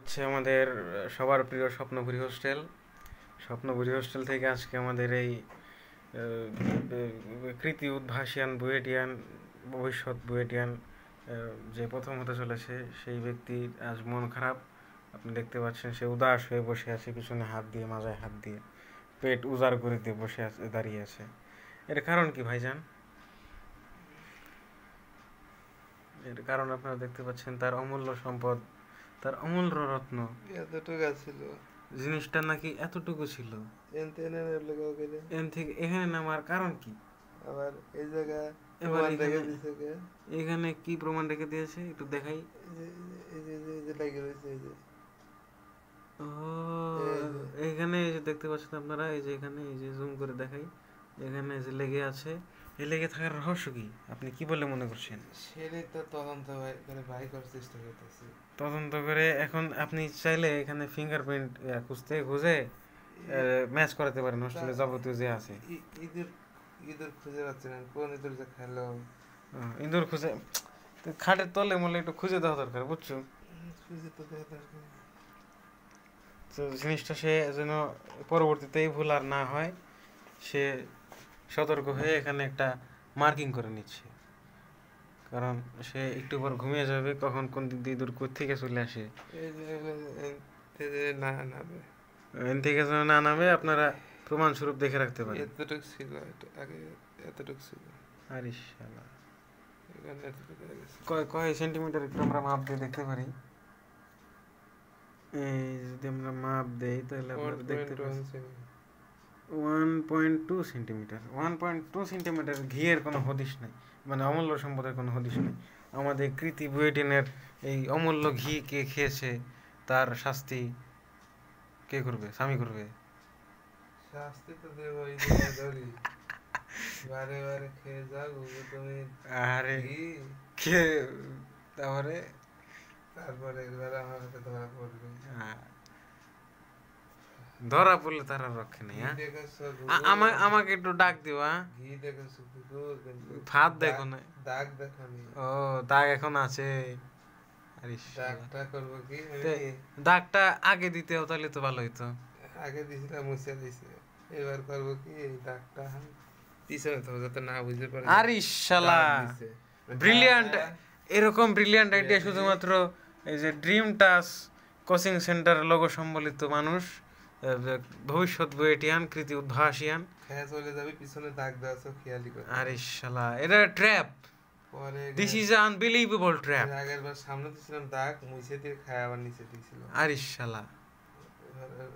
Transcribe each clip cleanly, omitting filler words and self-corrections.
হচ্ছে আমাদের সবার প্রিয় স্বপ্নপুরী হোস্টেল। স্বপ্নপুরী হোস্টেল থেকে আজকে আমাদের এই কৃতি উদ্ভাসিয়ান বুয়েটিয়ান ভবিষ্যৎ বুয়েটিয়ান যে প্রথম হতে চলেছে সেই ব্যক্তির আজ মন খারাপ। আপনি দেখতে পাচ্ছেন সে উদাস হয়ে বসে আছে, পিছনে হাত দিয়ে, মাজায় হাত দিয়ে, পেট উজাড় করে দিয়ে বসে আছে, দাঁড়িয়ে আছে। এর কারণ কি ভাইজান? এর কারণ আপনারা দেখতে পাচ্ছেন তার অমূল্য সম্পদ, তার অমূল্য রত্ন এতটুকু ছিল, জিনিসটা নাকি এতটুকু ছিল। এন থেকে এখানে নামার কারণ কি? আবার এই জায়গা এবার প্রমাণ রেখে দিছে কে? এখানে কি প্রমাণ রেখে দিয়েছে একটু দেখাই। এই যে লাগে রয়েছে, এই যে ও এখানে এই যে দেখতে পাচ্ছেন আপনারা, এই যে এখানে এই যে জুম করে দেখাই, এখানে যে লেগে আছে। এই লেগে থাকার রহস্য কি আপনি কি বলে মনে করছেন? সেটাই তো তদন্ত করে বাই করার চেষ্টা করতেছি। তদন্ত করে এখন আপনি চাইলে এখানে ফিঙ্গারপ্রিন্ট খুঁজে ম্যাচ করাতে পারেন হোস্টেলে যাবতীয় যে আছে। ইঁদুর ইঁদুর খুঁজে পাচ্ছি না, কোন ইঁদুর যে খেলো। ইঁদুর খুঁজে খাটের তলে মলে একটু খুঁজে দেওয়া দরকার, বুঝছো? খুঁজে তো দেওয়া দরকার। তো জিনিসটা সে যেন পরবর্তীতে এই ভুল আর না হয়, সে সতর্ক হয়ে এখানে একটা মার্কিং করে নিচ্ছে। কারণ সে একটু পর ঘুমিয়ে যাবে, কখন কোন দিক দিয়ে ইঁদুর থেকে চলে আসে। না নামে, এন থেকে যেন না নামে আপনারা প্রমাণ স্বরূপ দেখে রাখতে পারেন। এতটুক ছিল আগে, এতটুক ছিল। আরে শালা, এখানে এতটুকু হয়ে গেছে। কয় সেন্টিমিটার একটু আমরা মাপ দিয়ে দেখতে পারি। এই যদি আমরা মাপ দেই তাহলে আপনারা দেখতে পাচ্ছেন 1.2 সেন্টিমিটার। 1.2 সেন্টিমিটার ঘিয়ের কোনো হদিশ নাই, মানে অমূল্য সম্পদের কোনো হদিশ নাই। আমাদের কৃতি বুয়েটিনের এই অমূল্য ঘি কে খেয়েছে, তার শাস্তি কে করবে? স্বামী করবে। শাস্তি তো দেব, এই ধরি বারে বারে খেয়ে যাও তুমি। আরে খেয়ে তারপরে তারপরে একবার আমার হাতে ধরা পড়বে। ধরা পড়লে তারা রক্ষে নেই। আমাকে একটু ডাক দিবা। ঘি দেখেছো কুকুর, ভাত দেখো না, দাগ দেখো নি। ও দাগ এখন আছে। দাগটা করবো কি, দাগটা আগে দিতে তাহলে তো ভালো হইতো। আগে দিছিলাম, মুছে দিছে। এবার করবো কি, এই দাগটা পিছনে তো যাতে না বুঝতে পারে। আরে শালা, ব্রিলিয়ান্ট! এরকম ব্রিলিয়ান্ট আইডিয়া শুধুমাত্র এই যে dream touch coaching centre logo সম্বলিত মানুষ, ভবিষ্যৎ বুয়েটিয়ান কৃতি উদ্ভাসিয়ান। হ্যাঁ, চলে যাবে, পিছনে দাগ দেওয়া আছে, খেয়ালি করে। আরে শালা, এটা trap. This is unbelievable trap. আগের বার সামনে দিছিলাম দাগ, মুছে দিয়ে খায় আবার নিচে দিছিল। আরে শালা,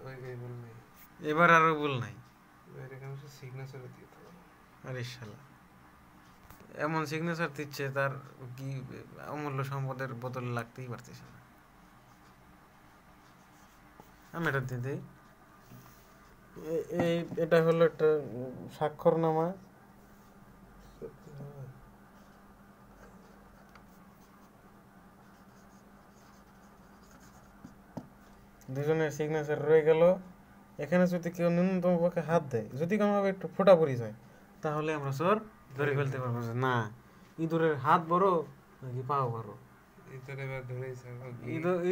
ওই ভুল নেই, এবার আর ভুল নাই। এবার এখানে সিগনেচার দিতে হবে। আরে শালা, এমন সিগনেচার দিচ্ছে তার কি অমূল্য সম্পদের বদলে লাগতেই পারতেছে না। আমি এটা দিয়ে দিই। এই এটা হলো একটা স্বাক্ষরনামা। দুজনের সিগনেচার রয়ে গেল। এখানে যদি কেউ ন্যূনতম পক্ষে হাত দেয়, যদি কোনোভাবে একটু ফোটা পড়ে যায়, তাহলে আমরা চোর ধরে ফেলতে পারবো না। ইঁদুরের হাত বড় নাকি পাও বড়?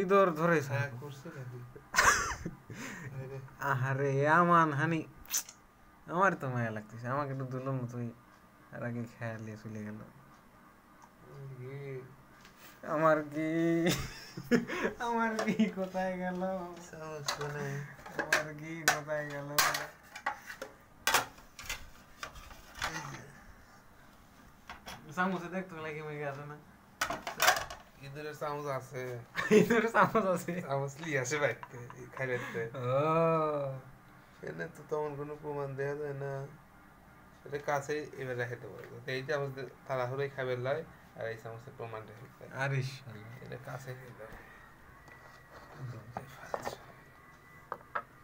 ইঁদুর ধরেছে। আহারে আমান হানি, আমার তো মায়া লাগতেছে। আমাকে একটু দুলম তুই, আর আগে খেয়াল নিয়ে চলে গেল। আমার কি আমার কি কোথায় গেল? আমার কি কোথায় গেল? চামচে দেখতে লাগে মেঘে আছে না? ইঁদুরের চামচ আছে, ইঁদুরের চামচ আছে, চামচ লিয়ে আসে ভাই খাইতে। এনে তো তেমন কোনো প্রমাণ দেওয়া যায় না, এটা কাছে এবার রেখে পারবো। এই চামচ তাড়াহুড়োই খাবার লয়, আর এই চামচের প্রমাণ রেখে আরে এটা কাছে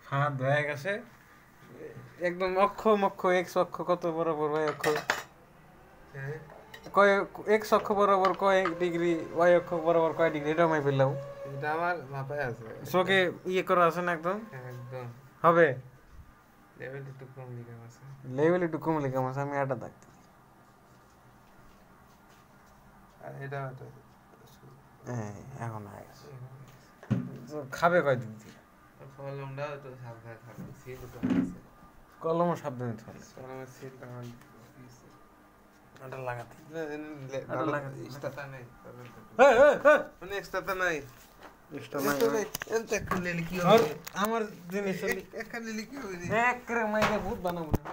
ফাঁদ হয়ে গেছে একদম। অক্ষ মক্ষ এক্স অক্ষ কত বরাবর, ওয়াই অক্ষ কয়, এক্স অক্ষ বরাবর কয় ডিগ্রি, ওয়াই অক্ষ বরাবর কয় ডিগ্রি, এটা আমি পেলাম। এটা আমার মাথায় আছে, চোখে ইয়ে করা আছে না? একদম একদম হবে। লেভেল একটু কম লিখা আছে, লেভেল একটু কম লিখা আছে। আমি এটা দেখতে, আর এটা এখন খাবে কয়দিন দিয়ে? কলমটা একটু সাবধানে থাকবে, সিল তো আছে। কলমও সাবধানে থাকবে। কলমের সিলটা আমার ওটা লাগাতে এক্সট্রাটা নেই, মানে এক্সট্রাটা নাই, আমার জিনিস একটা নিলে কি হবে? এক করে মাইকে ভূত বানাবো না।